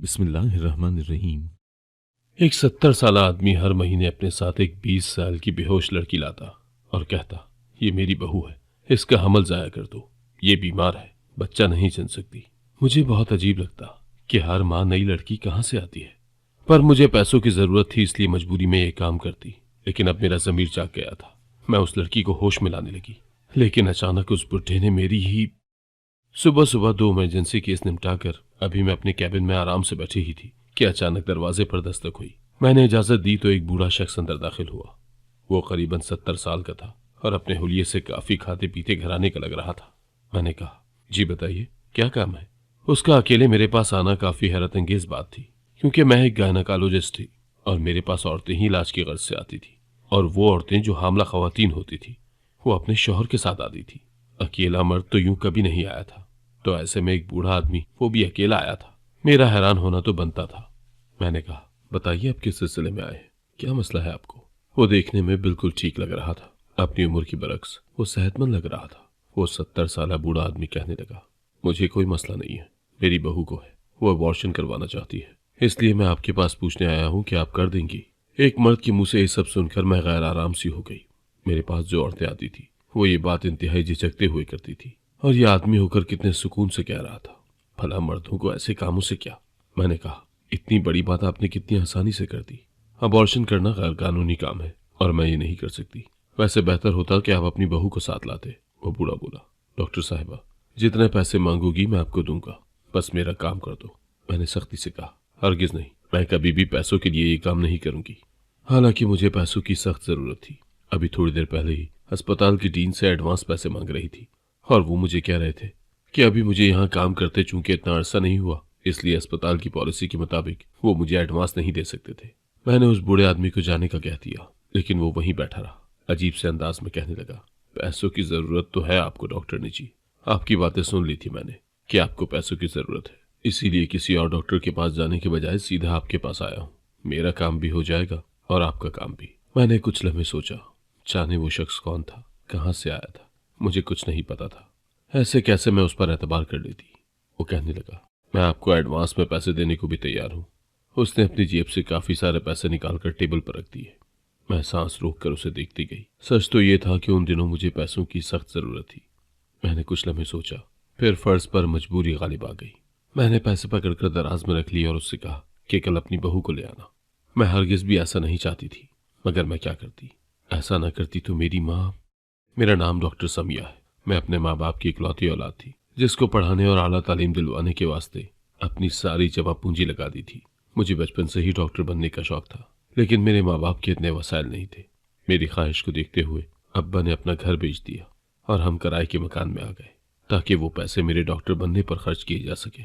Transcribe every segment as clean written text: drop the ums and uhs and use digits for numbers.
बिस्मिल्लाहिर्रहमानिर्रहीम। एक 70 साल आदमी हर महीने अपने साथ एक 20 साल की बेहोश लड़की लाता और कहता, ये मेरी बहू है, इसका हमल जाया कर दो, ये बीमार है, बच्चा नहीं जन सकती। मुझे बहुत अजीब लगता कि हर माँ नई लड़की कहाँ से आती है, पर मुझे पैसों की जरूरत थी, इसलिए मजबूरी में ये काम करती। लेकिन अब मेरा जमीर जाग गया था। मैं उस लड़की को होश में लाने लगी, लेकिन अचानक उस बुढ़े ने मेरी ही सुबह सुबह 2 इमरजेंसी केस निपटाकर अभी मैं अपने कैबिन में आराम से बैठी ही थी कि अचानक दरवाजे पर दस्तक हुई। मैंने इजाजत दी तो एक बूढ़ा शख्स अंदर दाखिल हुआ। वो करीबन 70 साल का था और अपने हुलिये से काफी खाते पीते घराने का लग रहा था। मैंने कहा, जी बताइए, क्या काम है? उसका अकेले मेरे पास आना काफी हैरत अंगेज बात थी, क्योंकि मैं एक गायनाकोलॉजिस्ट थी और मेरे पास औरतें ही इलाज की गर्ज से आती थी, और वो औरतें जो हामला खवातीन होती थी वो अपने शौहर के साथ आती थी। अकेला मर्द तो यूं कभी नहीं आया था, तो ऐसे में एक बूढ़ा आदमी, वो भी अकेला आया था। मेरा हैरान होना तो बनता था। मैंने कहा, बताइए आप किस सिलसिले में आए हैं, क्या मसला है आपको? वो देखने में बिल्कुल ठीक लग रहा था, अपनी उम्र की बरक्स वो सेहतमंद लग रहा था। वो 70 साल बूढ़ा आदमी कहने लगा, मुझे कोई मसला नहीं है, मेरी बहू को है, वो अबॉर्शन करवाना चाहती है, इसलिए मैं आपके पास पूछने आया हूँ कि आप कर देंगी। एक मर्द के मुंह से ये सब सुनकर मैं गैर आराम सी हो गई। मेरे पास जो औरतें आती थी वो ये बात इंतहाई झिझकते हुए करती थी, और ये आदमी होकर कितने सुकून से कह रहा था। भला मर्दों को ऐसे कामों से क्या? मैंने कहा, इतनी बड़ी बात आपने कितनी आसानी से कर दी। अबॉर्शन करना गैर कानूनी काम है और मैं ये नहीं कर सकती। वैसे बेहतर होता कि आप अपनी बहू को साथ लाते। वो बूढ़ा बोला, डॉक्टर साहिबा, जितने पैसे मांगोगी मैं आपको दूंगा, बस मेरा काम कर दो। मैंने सख्ती से कहा, हरगिज नहीं, मैं कभी भी पैसों के लिए ये काम नहीं करूंगी। हालांकि मुझे पैसों की सख्त जरूरत थी। अभी थोड़ी देर पहले ही अस्पताल की डीन से एडवांस पैसे मांग रही थी, और वो मुझे कह रहे थे कि अभी मुझे यहाँ काम करते चूंकि इतना अरसा नहीं हुआ, इसलिए अस्पताल की पॉलिसी के मुताबिक वो मुझे एडवांस नहीं दे सकते थे। मैंने उस बूढ़े आदमी को जाने का कह दिया, लेकिन वो वहीं बैठा रहा। अजीब से अंदाज में कहने लगा, पैसों की जरूरत तो है आपको डॉक्टर जी, आपकी बातें सुन ली थी मैंने कि आपको पैसों की जरूरत है, इसीलिए किसी और डॉक्टर के पास जाने के बजाय सीधा आपके पास आया हूँ। मेरा काम भी हो जाएगा और आपका काम भी। मैंने कुछ लम्हे सोचा, जाने वो शख्स कौन था, कहाँ से आया था, मुझे कुछ नहीं पता था। ऐसे कैसे मैं उस पर एतबार कर लेती। वो कहने लगा, मैं आपको एडवांस में पैसे देने को भी तैयार हूँ। उसने अपनी जेब से काफी सारे पैसे निकालकर टेबल पर रख दिए। मैं सांस रोककर उसे देखती गई। सच तो ये था कि उन दिनों मुझे पैसों की सख्त जरूरत थी। मैंने कुछ लम्हे सोचा, फिर फर्ज पर मजबूरी गालिब आ गई। मैंने पैसे पकड़कर दराज में रख लिए और उससे कहा कि कल अपनी बहू को ले आना। मैं हरगिज भी ऐसा नहीं चाहती थी, मगर मैं क्या करती। ऐसा न करती तो मेरी माँ। मेरा नाम डॉक्टर समिया है। मैं अपने माँ बाप की इकलौती औलाद थी, जिसको पढ़ाने और आला तालीम दिलवाने के वास्ते अपनी सारी जमा पूंजी लगा दी थी। मुझे बचपन से ही डॉक्टर बनने का शौक था, लेकिन मेरे माँ बाप के इतने वसाइल नहीं थे। मेरी ख्वाहिश को देखते हुए अब्बा ने अपना घर बेच दिया और हम किराए के मकान में आ गए, ताकि वो पैसे मेरे डॉक्टर बनने पर खर्च किए जा सके।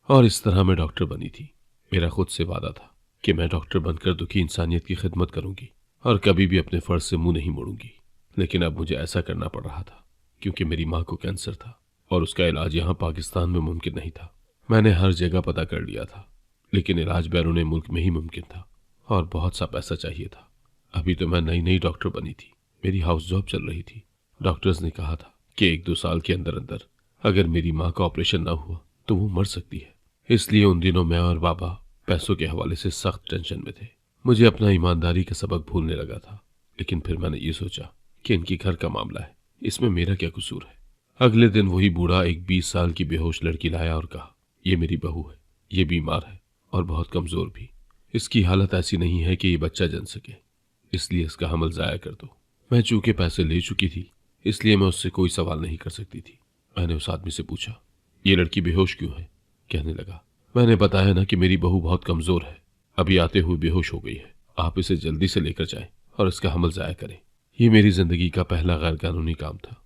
और इस तरह मैं डॉक्टर बनी थी। मेरा खुद से वादा था कि मैं डॉक्टर बनकर दुखी इंसानियत की खिदमत करूंगी और कभी भी अपने फर्ज से मुंह नहीं मोड़ूंगी। लेकिन अब मुझे ऐसा करना पड़ रहा था, क्योंकि मेरी माँ को कैंसर था और उसका इलाज यहाँ पाकिस्तान में मुमकिन नहीं था। मैंने हर जगह पता कर लिया था, लेकिन इलाज बैरून मुल्क में ही मुमकिन था और बहुत सा पैसा चाहिए था। अभी तो मैं नई नई डॉक्टर बनी थी, मेरी हाउस जॉब चल रही थी। डॉक्टर्स ने कहा था कि 1-2 साल के अंदर अंदर अगर मेरी माँ का ऑपरेशन ना हुआ तो वो मर सकती है। इसलिए उन दिनों मैं और बाबा पैसों के हवाले से सख्त टेंशन में थे। मुझे अपना ईमानदारी का सबक भूलने लगा था, लेकिन फिर मैंने ये सोचा कि इनकी घर का मामला है, इसमें मेरा क्या कसूर है। अगले दिन वही बूढ़ा एक 20 साल की बेहोश लड़की लाया और कहा, ये मेरी बहू है, ये बीमार है और बहुत कमजोर भी। इसकी हालत ऐसी नहीं है कि ये बच्चा जन सके, इसलिए इसका हमल जाया कर दो। मैं चूंकि पैसे ले चुकी थी, इसलिए मैं उससे कोई सवाल नहीं कर सकती थी। मैंने उस आदमी से पूछा, ये लड़की बेहोश क्यों है? कहने लगा, मैंने बताया ना कि मेरी बहू बहुत कमजोर है, अभी आते हुए बेहोश हो गई है। आप इसे जल्दी से लेकर जाएं और इसका हमल जाया करें। ये मेरी जिंदगी का पहला गैर कानूनी काम था।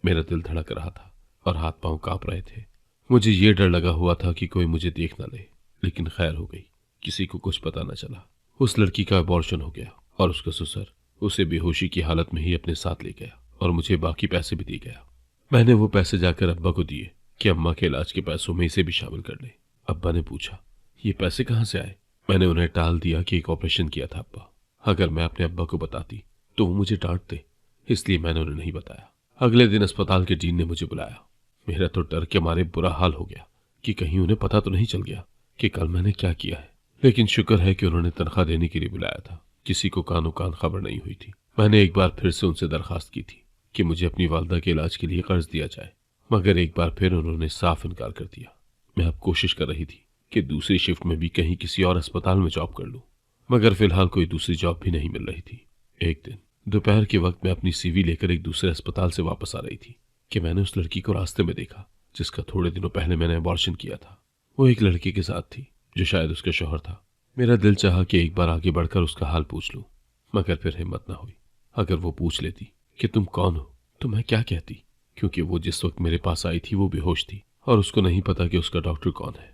मेरा दिल धड़क रहा था और हाथ पांव कांप रहे थे। मुझे ये डर लगा हुआ था कि कोई मुझे देख न ले, लेकिन खैर हो गई, किसी को कुछ पता न चला। उस लड़की का अबॉर्शन हो गया और उसका ससुर उसे बेहोशी की हालत में ही अपने साथ ले गया और मुझे बाकी पैसे भी दे गया। मैंने वो पैसे जाकर अब्बा को दिए कि अम्मा के इलाज के पैसों में इसे भी शामिल कर ले। अब्बा ने पूछा, ये पैसे कहाँ से आए? मैंने उन्हें टाल दिया कि एक ऑपरेशन किया था अब्बा। अगर मैं अपने अब्बा को बताती तो वो मुझे डांटते, इसलिए मैंने उन्हें नहीं बताया। अगले दिन अस्पताल के डीन ने मुझे बुलाया। मेरा तो डर के मारे बुरा हाल हो गया कि कहीं उन्हें पता तो नहीं चल गया कि कल मैंने क्या किया है, लेकिन शुक्र है कि उन्होंने तनख्वाह देने के लिए बुलाया था। किसी को कानो कान खबर नहीं हुई थी। मैंने एक बार फिर से उनसे दरखास्त की थी कि मुझे अपनी वालदा के इलाज के लिए कर्ज दिया जाए, मगर एक बार फिर उन्होंने साफ इनकार कर दिया। मैं अब कोशिश कर रही थी कि दूसरी शिफ्ट में भी कहीं किसी और अस्पताल में जॉब कर लूं, मगर फिलहाल कोई दूसरी जॉब भी नहीं मिल रही थी। एक दिन दोपहर के वक्त मैं अपनी सीवी लेकर एक दूसरे अस्पताल से वापस आ रही थी कि मैंने उस लड़की को रास्ते में देखा जिसका थोड़े दिनों पहले मैंने अबॉर्शन किया था। वो एक लड़के के साथ थी जो शायद उसका शौहर था। मेरा दिल चाहा कि एक बार आगे बढ़कर उसका हाल पूछ लूं, मगर फिर हिम्मत ना हुई। अगर वो पूछ लेती कि तुम कौन हो तो मैं क्या कहती, क्योंकि वो जिस वक्त मेरे पास आई थी वो बेहोश थी और उसको नहीं पता कि उसका डॉक्टर कौन है।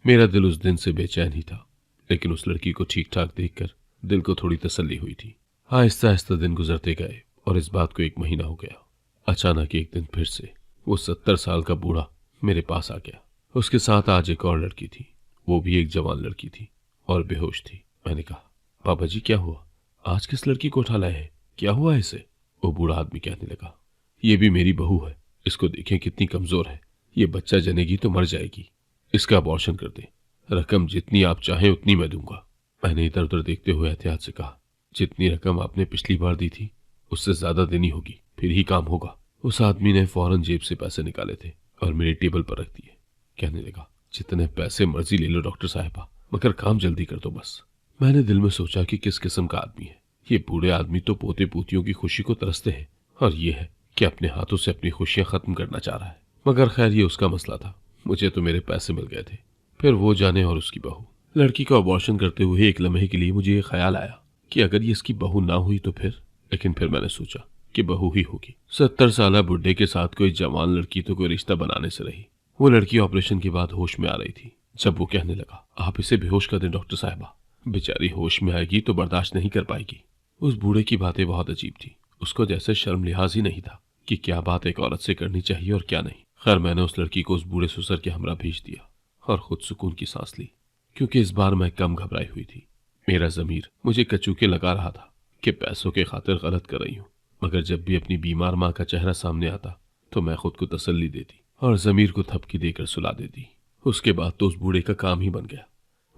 मेरा दिल उस दिन से बेचैन ही था, लेकिन उस लड़की को ठीक ठाक देखकर दिल को थोड़ी तसल्ली हुई थी। आहिस्ता आहिस्ता दिन गुजरते गए और इस बात को 1 महीना हो गया। अचानक एक दिन फिर से वो 70 साल का बूढ़ा मेरे पास आ गया। उसके साथ आज एक और लड़की थी, वो भी एक जवान लड़की थी और बेहोश थी। मैंने कहा, पापा जी क्या हुआ, आज किस लड़की को उठा लाए हैं, क्या हुआ इसे? वो बूढ़ा आदमी कहने लगा, ये भी मेरी बहू है, इसको देखें कितनी कमजोर है, ये बच्चा जनेगी तो मर जाएगी, इसका अबॉर्शन कर दे, रकम जितनी आप चाहें उतनी मैं दूंगा। मैंने इधर उधर देखते हुए एहतियात से कहा, जितनी रकम आपने पिछली बार दी थी उससे ज्यादा देनी होगी, फिर ही काम होगा। उस आदमी ने फौरन जेब से पैसे निकाले थे और मेरे टेबल पर रख दिए। कहने लगा, जितने पैसे मर्जी ले लो डॉक्टर साहिबा, मगर काम जल्दी कर दो बस। मैंने दिल में सोचा कि किस किस्म का आदमी है ये। बूढ़े आदमी तो पोते पोतियों की खुशी को तरसते हैं और ये है कि अपने हाथों से अपनी खुशियां खत्म करना चाह रहा है। मगर खैर ये उसका मसला था, मुझे तो मेरे पैसे मिल गए थे। फिर वो जाने और उसकी बहू। लड़की को अबॉर्शन करते हुए एक लम्हे के लिए मुझे ये ख्याल आया कि अगर ये इसकी बहू ना हुई तो फिर, लेकिन फिर मैंने सोचा कि बहू ही होगी। 70 साल बुढ़े के साथ कोई जवान लड़की तो कोई रिश्ता बनाने से रही। वो लड़की ऑपरेशन के बाद होश में आ रही थी जब वो कहने लगा, आप इसे बेहोश कर दें डॉक्टर साहिबा, बेचारी होश में आएगी तो बर्दाश्त नहीं कर पाएगी। उस बूढ़े की बातें बहुत अजीब थी। उसको जैसे शर्म लिहाज ही नहीं था कि क्या बात एक औरत से करनी चाहिए और क्या नहीं। खैर मैंने उस लड़की को उस बूढ़े ससुर के हमरा भेज दिया और खुद सुकून की सांस ली, क्योंकि इस बार मैं कम घबराई हुई थी। मेरा जमीर मुझे कचूके लगा रहा था कि पैसों के खातिर गलत कर रही हूँ, मगर जब भी अपनी बीमार माँ का चेहरा सामने आता तो मैं खुद को तसल्ली देती और जमीर को थपकी देकर सुला देती। उसके बाद तो उस बूढ़े का काम ही बन गया।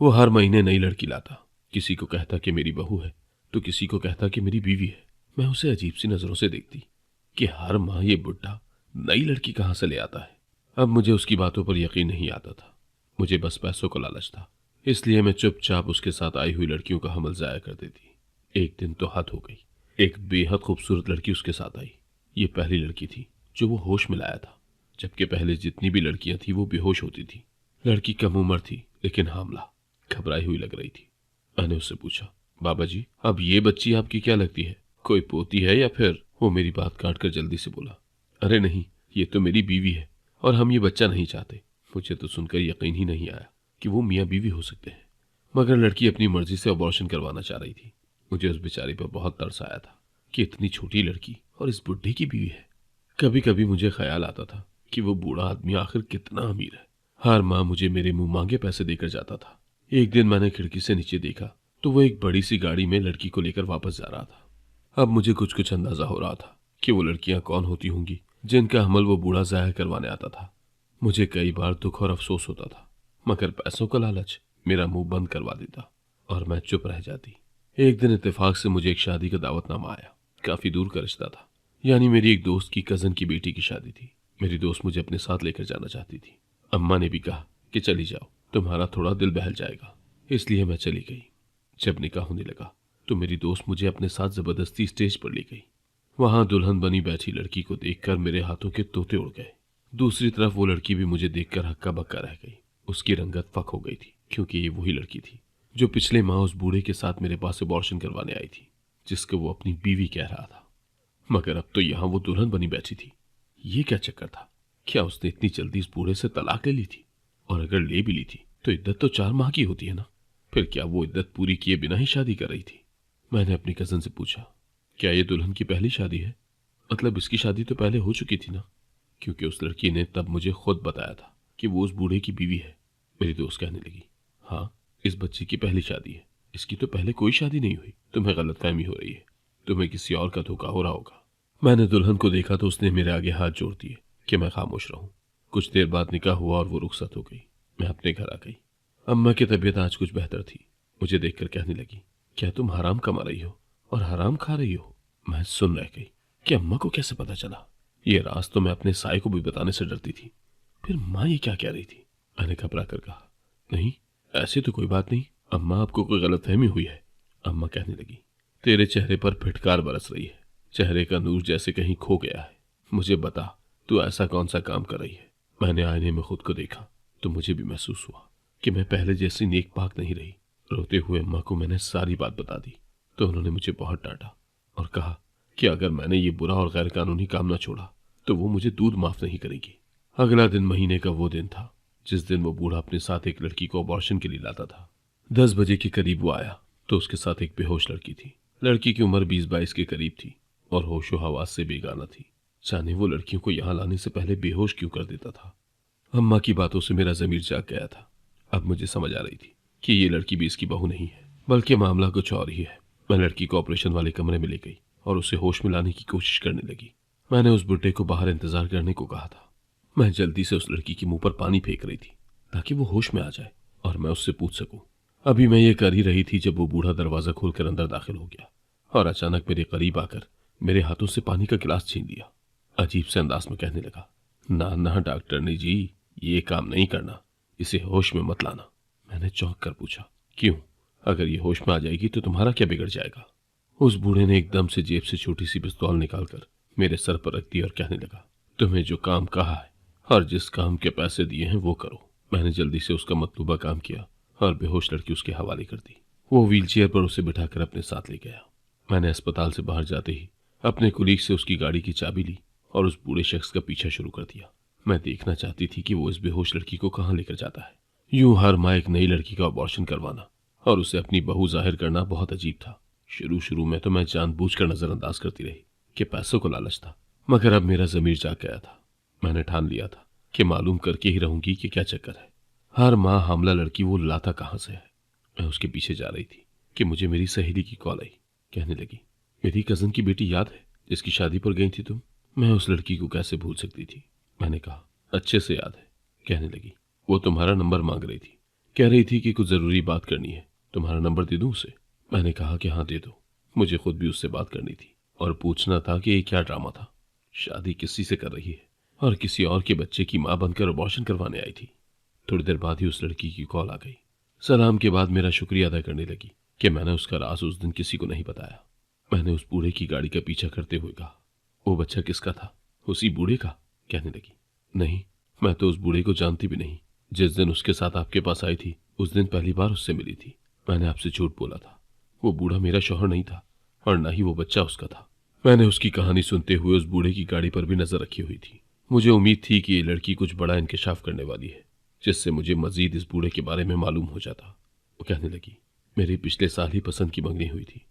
वो हर महीने नई लड़की लाता, किसी को कहता कि मेरी बहू है तो किसी को कहता कि मेरी बीवी है। मैं उसे अजीब सी नजरों से देखती कि हर माह ये बुढ़ा नई लड़की कहाँ से ले आता है। अब मुझे उसकी बातों पर यकीन नहीं आता था, मुझे बस पैसों का लालच था, इसलिए मैं चुपचाप उसके साथ आई हुई लड़कियों का हमल जाया कर देती। एक दिन तो हद हो गई, एक बेहद खूबसूरत लड़की उसके साथ आई। ये पहली लड़की थी जो वो होश में लाया था, जबकि पहले जितनी भी लड़कियां थी वो बेहोश होती थी। लड़की कम उम्र थी लेकिन हामला, घबराई हुई लग रही थी। मैंने उससे पूछा, बाबा जी अब ये बच्ची आपकी क्या लगती है, कोई पोती है या फिर? वो मेरी बात काट कर जल्दी से बोला, अरे नहीं, ये तो मेरी बीवी है और हम ये बच्चा नहीं चाहते। मुझे तो सुनकर यकीन ही नहीं आया कि वो मियाँ बीवी हो सकते हैं, मगर लड़की अपनी मर्जी से अबॉर्शन करवाना चाह रही थी। मुझे उस बेचारी पर बहुत तरस आया था कि इतनी छोटी लड़की और इस बुढ़े की बीवी है। कभी कभी मुझे ख्याल आता था कि वो बूढ़ा आदमी आखिर कितना अमीर है। हर माह मुझे मेरे मुंह मांगे पैसे देकर जाता था। एक दिन मैंने खिड़की से नीचे देखा तो वो एक बड़ी सी गाड़ी में लड़की को लेकर वापस जा रहा था। अब मुझे कुछ कुछ अंदाजा हो रहा था कि वो लड़कियां कौन होती होंगी जिनका हमल वो बूढ़ा जाया करवाने आता था। मुझे कई बार दुख और अफसोस होता था, मगर पैसों का लालच मेरा मुंह बंद करवा देता और मैं चुप रह जाती। एक दिन इत्तेफाक से मुझे एक शादी का दावतनामा आया। काफी दूर का रिश्ता था, यानी मेरी एक दोस्त की कजन की बेटी की शादी थी। मेरी दोस्त मुझे अपने साथ लेकर जाना चाहती थी। अम्मा ने भी कहा कि चली जाओ, तुम्हारा थोड़ा दिल बहल जाएगा, इसलिए मैं चली गई। जब निकाह होने लगा तो मेरी दोस्त मुझे अपने साथ जबरदस्ती स्टेज पर ले गई। वहां दुल्हन बनी बैठी लड़की को देखकर मेरे हाथों के तोते उड़ गए। दूसरी तरफ वो लड़की भी मुझे देखकर हक्का बक्का रह गई। उसकी रंगत फक हो गई थी, क्योंकि ये वही लड़की थी जो पिछले माह उस बूढ़े के साथ मेरे पास अबॉर्शन करवाने आई थी, जिसको वो अपनी बीवी कह रहा था। मगर अब तो यहाँ वो दुल्हन बनी बैठी थी। ये क्या चक्कर था? क्या उसने इतनी जल्दी इस बूढ़े से तलाक ले ली थी? और अगर ले भी ली थी तो इद्दत तो 4 माह की होती है ना। फिर क्या वो इद्दत पूरी किए बिना ही शादी कर रही थी? मैंने अपनी कजन से पूछा, क्या ये दुल्हन की पहली शादी है? मतलब इसकी शादी तो पहले हो चुकी थी ना? क्योंकि उस लड़की ने तब मुझे खुद बताया था कि वो उस बूढ़े की बीवी है। मेरी दोस्त कहने लगी, हाँ, इस बच्चे की पहली शादी है, इसकी तो पहले कोई शादी नहीं हुई। तुम्हें गलतफहमी हो रही है, तुम्हें किसी और का धोखा हो रहा होगा। मैंने दुल्हन को देखा तो उसने मेरे आगे हाथ जोड़ दिए कि मैं खामोश रहूं। कुछ देर बाद निकाह हुआ और वो रुखसत हो गई। मैं अपने घर आ गई। अम्मा की तबीयत आज कुछ बेहतर थी। मुझे देखकर कहने लगी, क्या तुम हराम कमा रही हो और हराम खा रही हो? मैं सुन रह गई कि अम्मा को कैसे पता चला। ये राज तो मैं अपने साई को भी बताने से डरती थी। फिर माँ ये क्या कह रही थी? मैंने घबरा कर कहा, नहीं, ऐसी तो कोई बात नहीं, अम्मा आपको कोई गलतफहमी हुई है। अम्मा कहने लगी, तेरे चेहरे पर फिटकार बरस रही है, चेहरे का नूर जैसे कहीं खो गया है। मुझे बता, तू ऐसा कौन सा काम कर रही है? मैंने आईने में खुद को देखा तो मुझे भी महसूस हुआ कि मैं पहले जैसी नेक पाक नहीं रही। रोते हुए अम्मा को मैंने सारी बात बता दी तो उन्होंने मुझे बहुत डांटा और कहा कि अगर मैंने ये बुरा और गैर कानूनी काम न छोड़ा तो वो मुझे दूध माफ नहीं करेगी। अगला दिन महीने का वो दिन था जिस दिन वो बूढ़ा अपने साथ एक लड़की को अबॉर्शन के लिए लाता था। 10 बजे के करीब वो आया तो उसके साथ एक बेहोश लड़की थी। लड़की की उम्र 20-22 के करीब थी और होशो हवास से बेगाना थी। जाने वो लड़कियों को यहाँ लाने से पहले बेहोश क्यों कर देता था। अम्मा की बातों से मेरा जमीर जाग गया था। अब मुझे समझ आ रही थी कि ये लड़की भी इसकी बहू नहीं है, बल्कि मामला कुछ और ही है। मैं लड़की को ऑपरेशन वाले कमरे में ले गई और उसे होश में लाने की कोशिश करने लगी। मैंने उस बुड्ढे को बाहर इंतजार करने को कहा था। मैं जल्दी से उस लड़की के मुंह पर पानी फेंक रही थी ताकि वो होश में आ जाए और मैं उससे पूछ सकूं। अभी मैं ये कर ही रही थी जब वो बूढ़ा दरवाजा खोलकर अंदर दाखिल हो गया और अचानक मेरे करीब आकर मेरे हाथों से पानी का गिलास छीन लिया। अजीब से अंदाज में कहने लगा, ना ना डॉक्टरनी जी, ये काम नहीं करना, इसे होश में मत लाना। मैंने चौंक कर पूछा, क्यों? अगर ये होश में आ जाएगी तो तुम्हारा क्या बिगड़ जाएगा? उस बूढ़े ने एकदम से जेब से छोटी सी पिस्तौल निकालकर मेरे सर पर रख दी और कहने लगा, तुम्हें जो काम कहा है और जिस काम के पैसे दिए हैं वो करो। मैंने जल्दी से उसका मतलूबा काम किया और बेहोश लड़की उसके हवाले कर दी। वो व्हीलचेयर पर उसे बिठाकर अपने साथ ले गया। मैंने अस्पताल से बाहर जाते ही अपने कुलीग से उसकी गाड़ी की चाबी ली और उस बूढ़े शख्स का पीछा शुरू कर दिया। मैं देखना चाहती थी कि वो इस बेहोश लड़की को कहाँ लेकर जाता है। यूं हर माह एक नई लड़की का अबॉर्शन करवाना और उसे अपनी बहू जाहिर करना बहुत अजीब था। शुरू में तो मैं जानबूझकर नजरअंदाज करती रही कि पैसों को लालच था, मगर अब मेरा जमीर जाग गया था। मैंने ठान लिया था कि मालूम करके ही रहूंगी कि क्या चक्कर है। हर माह हामला लड़की वो लाता कहाँ से है। मैं उसके पीछे जा रही थी कि मुझे मेरी सहेली की कॉल आई। कहने लगी, मेरी कजन की बेटी याद है जिसकी शादी पर गई थी तुम? मैं उस लड़की को कैसे भूल सकती थी। मैंने कहा, अच्छे से याद है। कहने लगी, वो तुम्हारा नंबर मांग रही थी, कह रही थी कि कुछ जरूरी बात करनी है, तुम्हारा नंबर दे दूं उसे? मैंने कहा कि हाँ दे दो, मुझे खुद भी उससे बात करनी थी और पूछना था कि ये क्या ड्रामा था। शादी किसी से कर रही है और किसी और के बच्चे की मां बनकर अबॉर्शन करवाने आई थी। थोड़ी देर बाद ही उस लड़की की कॉल आ गई। सलाम के बाद मेरा शुक्रिया अदा करने लगी कि मैंने उसका राज उस दिन किसी को नहीं बताया। मैंने उस बूढ़े की गाड़ी का पीछा करते हुए कहा, वो बच्चा किसका था? उसी बूढ़े का? कहने लगी, नहीं, मैं तो उस बूढ़े को जानती भी नहीं। जिस दिन उसके साथ आपके पास आई थी उस दिन पहली बार उससे मिली थी। मैंने आपसे झूठ बोला था। वो बूढ़ा मेरा शौहर नहीं था और न ही वो बच्चा उसका था। मैंने उसकी कहानी सुनते हुए उस बूढ़े की गाड़ी पर भी नजर रखी हुई थी। मुझे उम्मीद थी कि ये लड़की कुछ बड़ा इंकशाफ करने वाली है जिससे मुझे मजीद इस बूढ़े के बारे में मालूम हो जाता। वो कहने लगी, मेरी पिछले साल ही पसंद की मंगनी हुई थी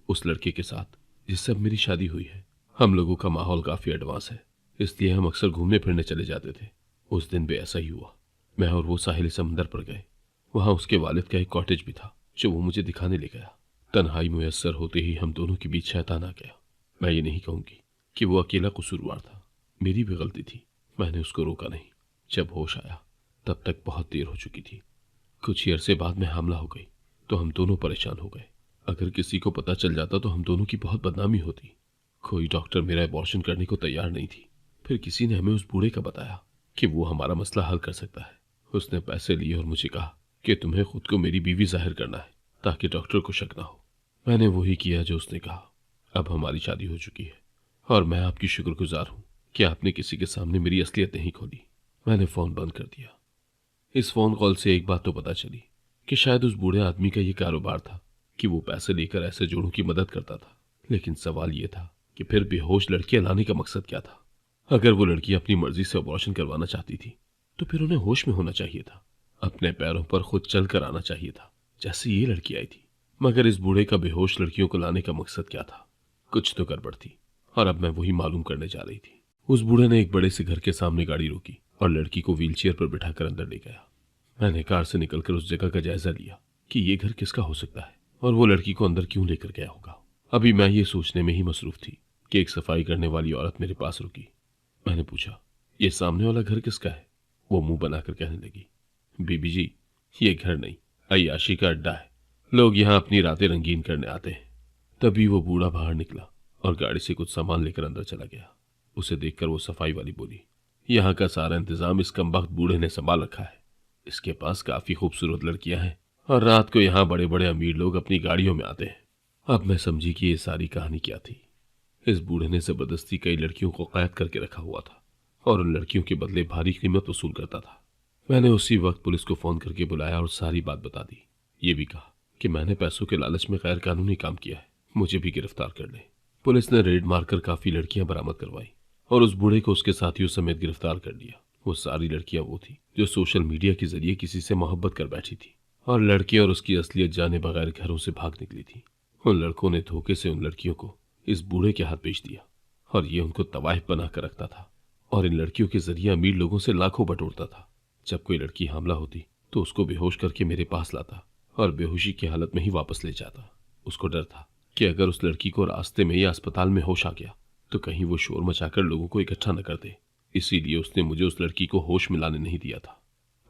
उस लड़के के साथ जिससे अब मेरी शादी हुई है। हम लोगों का माहौल काफी एडवांस है, इसलिए हम अक्सर घूमने फिरने चले जाते थे। उस दिन भी ऐसा ही हुआ। मैं और वो साहिल समंदर पर गए। वहां उसके वालिद का एक कॉटेज भी था जो वो मुझे दिखाने ले गया। तन्हाई मुयस्सर होते ही हम दोनों के बीच शैतान आ गया। मैं ये नहीं कहूंगी कि वो अकेला कसूरवार था, मेरी भी गलती थी। मैंने उसको रोका नहीं। जब होश आया तब तक बहुत देर हो चुकी थी। कुछ ही अरसे बाद में हमला हो गई तो हम दोनों परेशान हो गए। अगर किसी को पता चल जाता तो हम दोनों की बहुत बदनामी होती। कोई डॉक्टर मेरा अबॉर्शन करने को तैयार नहीं थी। फिर किसी ने हमें उस बूढ़े का बताया कि वो हमारा मसला हल कर सकता है। उसने पैसे लिए और मुझे कहा कि तुम्हें खुद को मेरी बीवी जाहिर करना है ताकि डॉक्टर को शक ना हो। मैंने वही किया जो उसने कहा। अब हमारी शादी हो चुकी है और मैं आपकी शुक्रगुजार हूं कि आपने किसी के सामने मेरी असलियत नहीं खोली। मैंने फोन बंद कर दिया। इस फोन कॉल से एक बात तो पता चली कि शायद उस बूढ़े आदमी का ये कारोबार था कि वो पैसे लेकर ऐसे जोड़ों की मदद करता था। लेकिन सवाल ये था कि फिर बेहोश लड़कियां लाने का मकसद क्या था? अगर वो लड़की अपनी मर्जी से अबॉर्शन करवाना चाहती थी तो फिर उन्हें होश में होना चाहिए था, अपने पैरों पर खुद चल कर आना चाहिए था जैसे ये लड़की आई थी। मगर इस बूढ़े का बेहोश लड़कियों को लाने का मकसद क्या था? कुछ तो गड़बड़ थी और अब मैं वही मालूम करने जा रही थी। उस बूढ़े ने एक बड़े से घर के सामने गाड़ी रोकी और लड़की को व्हीलचेयर पर बिठाकर अंदर ले गया। मैंने कार से निकलकर उस जगह का जायजा लिया कि ये घर किसका हो सकता है और वो लड़की को अंदर क्यों लेकर गया होगा। अभी मैं ये सोचने में ही मसरूफ थी कि एक सफाई करने वाली औरत मेरे पास रुकी। मैंने पूछा, ये सामने वाला घर किसका है? वो मुंह बनाकर कहने लगी, बीबी जी, ये घर नहीं, अय्याशी का अड्डा है। लोग यहाँ अपनी रातें रंगीन करने आते हैं। तभी वो बूढ़ा बाहर निकला और गाड़ी से कुछ सामान लेकर अंदर चला गया। उसे देखकर वो सफाई वाली बोली, यहाँ का सारा इंतजाम इस कमबख्त बूढ़े ने संभाल रखा है। इसके पास काफी खूबसूरत लड़कियां हैं और रात को यहाँ बड़े बड़े अमीर लोग अपनी गाड़ियों में आते हैं। अब मैं समझी कि ये सारी कहानी क्या थी। इस बूढ़े ने जबरदस्ती कई लड़कियों को कैद करके रखा हुआ था और उन लड़कियों के बदले भारी कीमत वसूल करता था। मैंने उसी वक्त पुलिस को फोन करके बुलाया और सारी बात बता दी। ये भी कहा कि मैंने पैसों के लालच में गैर कानूनी काम किया है, मुझे भी गिरफ्तार कर ले। पुलिस ने रेड मारकर काफी लड़कियां बरामद करवाई और उस बूढ़े को उसके साथियों समेत गिरफ्तार कर लिया। वो सारी लड़कियां वो थी जो सोशल मीडिया के जरिए किसी से मोहब्बत कर बैठी थी और लड़के और उसकी असलियत जाने बगैर घरों से भाग निकली थी। उन लड़कों ने धोखे से उन लड़कियों को इस बूढ़े के हाथ बेच दिया और ये उनको तवाहिफ बना कर रखता था और इन लड़कियों के जरिए अमीर लोगों से लाखों बटोरता था। जब कोई लड़की हमला होती तो उसको बेहोश करके मेरे पास लाता और बेहोशी की हालत में ही वापस ले जाता। उसको डर था कि अगर उस लड़की को रास्ते में या अस्पताल में होश आ गया तो कहीं वो शोर मचाकर लोगों को इकट्ठा न कर दे। इसीलिए उसने मुझे उस लड़की को होश में लाने नहीं दिया था।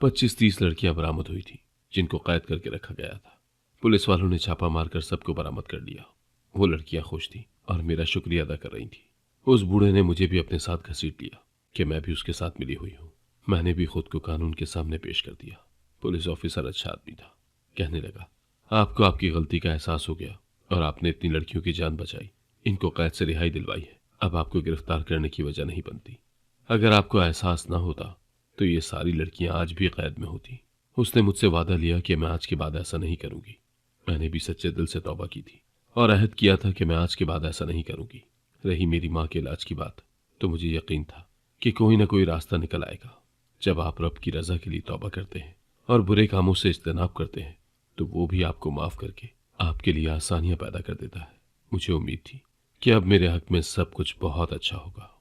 25-30 लड़कियां बरामद हुई थी जिनको कैद करके रखा गया था। पुलिस वालों ने छापा मारकर सबको बरामद कर लिया। वो लड़कियां खुश थी और मेरा शुक्रिया अदा कर रही थी। उस बूढ़े ने मुझे भी अपने साथ घसीट लिया कि मैं भी उसके साथ मिली हुई हूँ। मैंने भी खुद को कानून के सामने पेश कर दिया। पुलिस ऑफिसर अच्छा आदमी था। कहने लगा, आपको आपकी गलती का एहसास हो गया और आपने इतनी लड़कियों की जान बचाई, इनको कैद से रिहाई दिलवाई है। अब आपको गिरफ्तार करने की वजह नहीं बनती। अगर आपको एहसास ना होता तो ये सारी लड़कियां आज भी कैद में होती। उसने मुझसे वादा लिया कि मैं आज के बाद ऐसा नहीं करूंगी। मैंने भी सच्चे दिल से तौबा की थी और अहद किया था कि मैं आज के बाद ऐसा नहीं करूंगी। रही मेरी माँ के इलाज की बात, तो मुझे यकीन था कि कोई ना कोई रास्ता निकल आएगा। जब आप रब की रजा के लिए तौबा करते हैं और बुरे कामों से इज्तनाब करते हैं तो वो भी आपको माफ करके आपके लिए आसानियां पैदा कर देता है। मुझे उम्मीद थी कि अब मेरे हक में सब कुछ बहुत अच्छा होगा।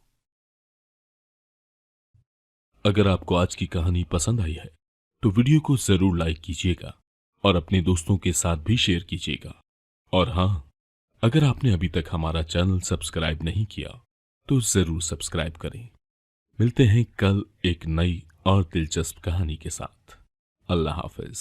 अगर आपको आज की कहानी पसंद आई है तो वीडियो को जरूर लाइक कीजिएगा और अपने दोस्तों के साथ भी शेयर कीजिएगा। और हाँ, अगर आपने अभी तक हमारा चैनल सब्सक्राइब नहीं किया तो जरूर सब्सक्राइब करें। मिलते हैं कल एक नई और दिलचस्प कहानी के साथ। अल्लाह हाफिज।